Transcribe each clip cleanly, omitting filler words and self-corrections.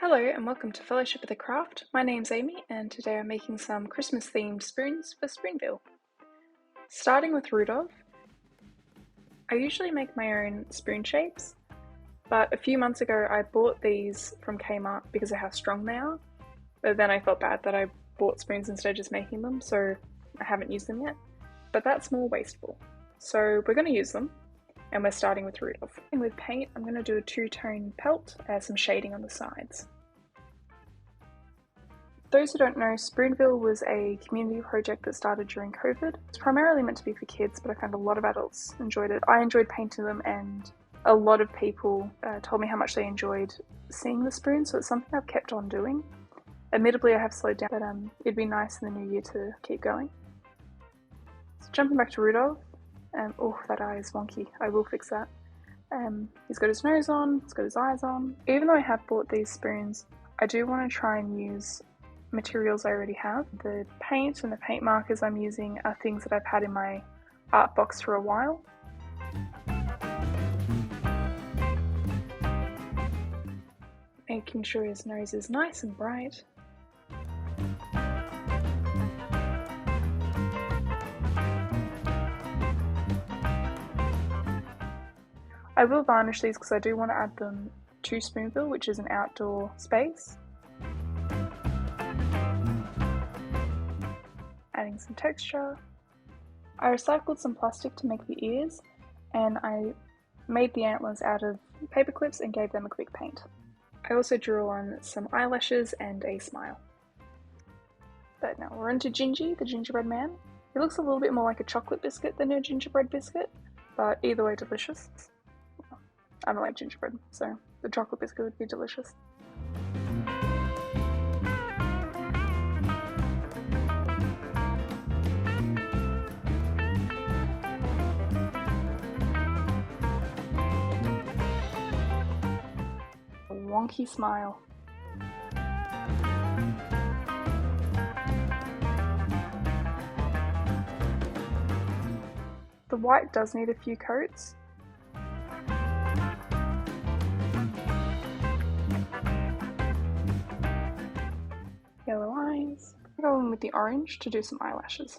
Hello and welcome to Fellowship of the Craft. My name's Amy and today I'm making some Christmas themed spoons for Spoonville. Starting with Rudolph, I usually make my own spoon shapes, but a few months ago I bought these from Kmart because of how strong they are, but then I felt bad that I bought spoons instead of just making them, so I haven't used them yet, but that's more wasteful. So we're going to use them, and we're starting with Rudolph. And with paint, I'm going to do a two-tone pelt, some shading on the sides. Those who don't know, Spoonville was a community project that started during COVID. It's primarily meant to be for kids, but I found a lot of adults enjoyed it. I enjoyed painting them, and a lot of people told me how much they enjoyed seeing the spoon, so it's something I've kept on doing. Admittedly, I have slowed down, but it'd be nice in the new year to keep going. So jumping back to Rudolph, oh, that eye is wonky. I will fix that. He's got his nose on, he's got his eyes on. Even though I have bought these spoons, I do want to try and use materials I already have. The paint and the paint markers I'm using are things that I've had in my art box for a while. Making sure his nose is nice and bright. I will varnish these because I do want to add them to Spoonville, which is an outdoor space. Adding some texture. I recycled some plastic to make the ears, and I made the antlers out of paperclips and gave them a quick paint. I also drew on some eyelashes and a smile. But now we're into Gingy the Gingerbread Man. He looks a little bit more like a chocolate biscuit than a gingerbread biscuit, but either way delicious. I don't like gingerbread, so the chocolate biscuit would be delicious. Wonky smile. The white does need a few coats. Yellow eyes. I'm going with the orange to do some eyelashes.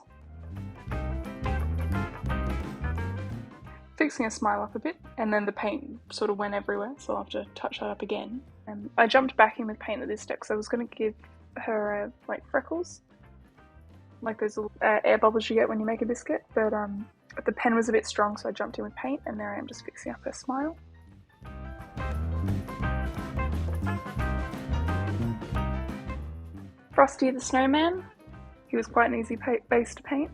Fixing a smile up a bit, and then the paint sort of went everywhere, so I'll have to touch that up again. I jumped back in with paint at this step because I was going to give her like freckles, like those little air bubbles you get when you make a biscuit, but the pen was a bit strong, so I jumped in with paint, and there I am just fixing up her smile. Frosty the Snowman. He was quite an easy base to paint.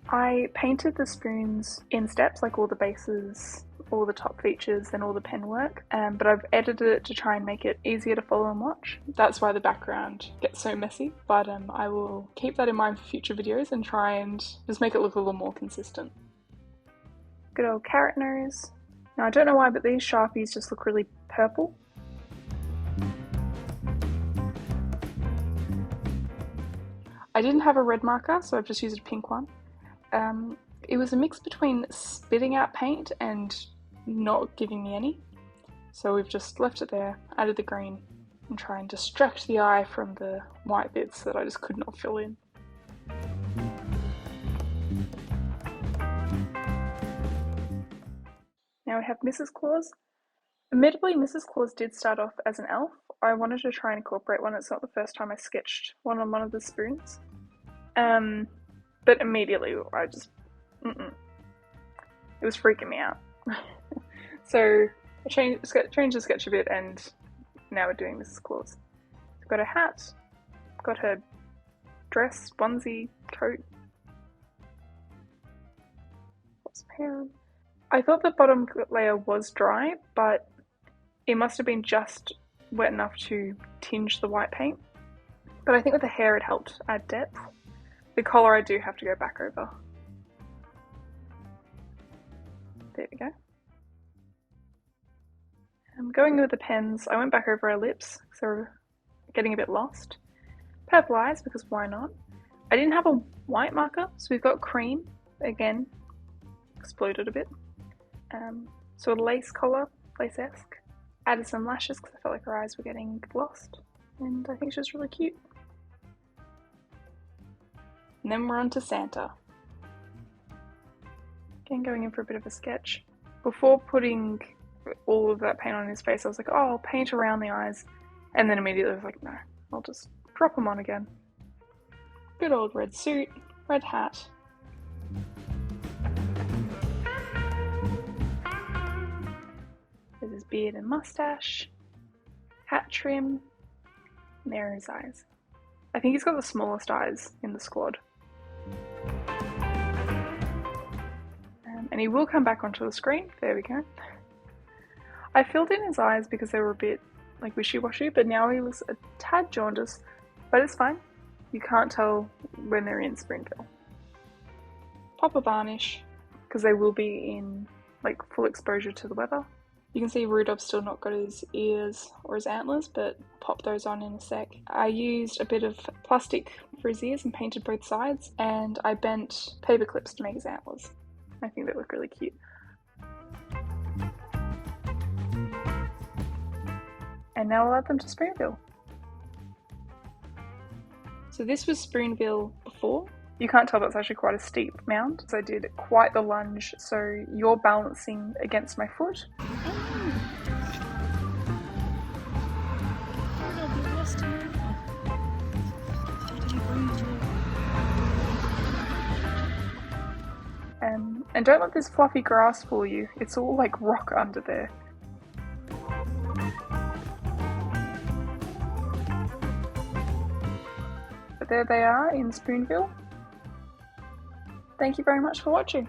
I painted the spoons in steps, like all the bases, all the top features, and all the pen work, but I've edited it to try and make it easier to follow and watch. That's why the background gets so messy, but I will keep that in mind for future videos and try and just make it look a little more consistent. Good old carrot nose. Now I don't know why, but these Sharpies just look really purple. I didn't have a red marker, so I've just used a pink one. It was a mix between spitting out paint and not giving me any. So we've just left it there, added the green, and try and distract the eye from the white bits that I just could not fill in. Now we have Mrs. Claus. Admittedly, Mrs. Claus did start off as an elf. I wanted to try and incorporate one. It's not the first time I sketched one on one of the spoons. But immediately I just, it was freaking me out. So I changed the sketch a bit, and now we're doing Mrs. Claus. Got her hat, got her dress, onesie, coat. Got some hair on. I thought the bottom layer was dry, but it must have been just wet enough to tinge the white paint. But I think with the hair it helped add depth. The collar I do have to go back over. There we go. I'm going with the pens. I went back over her lips because they were getting a bit lost. Purple eyes, because why not? I didn't have a white marker, so we've got cream. Again, exploded a bit. So a lace collar, lace-esque. Added some lashes because I felt like her eyes were getting lost, and I think she's really cute. And then we're on to Santa. Again, going in for a bit of a sketch. Before putting all of that paint on his face, I was like, oh, I'll paint around the eyes. And then immediately I was like, no, I'll just drop them on again. Good old red suit, red hat. There's his beard and mustache, hat trim, and there are his eyes. I think he's got the smallest eyes in the squad. And he will come back onto the screen. There we go. I filled in his eyes because they were a bit like wishy-washy, but now he looks a tad jaundiced, but it's fine. You can't tell when they're in Spoonville. Pop a varnish, because they will be in like full exposure to the weather. You can see Rudolph's still not got his ears or his antlers, but pop those on in a sec. I used a bit of plastic for his ears and painted both sides, and I bent paper clips to make his antlers. I think they look really cute. And now I'll add them to Spoonville. So this was Spoonville before. You can't tell that's actually quite a steep mound. So I did quite the lunge, so you're balancing against my foot. And don't let this fluffy grass fool you. It's all like rock under there. But there they are in Spoonville. Thank you very much for watching.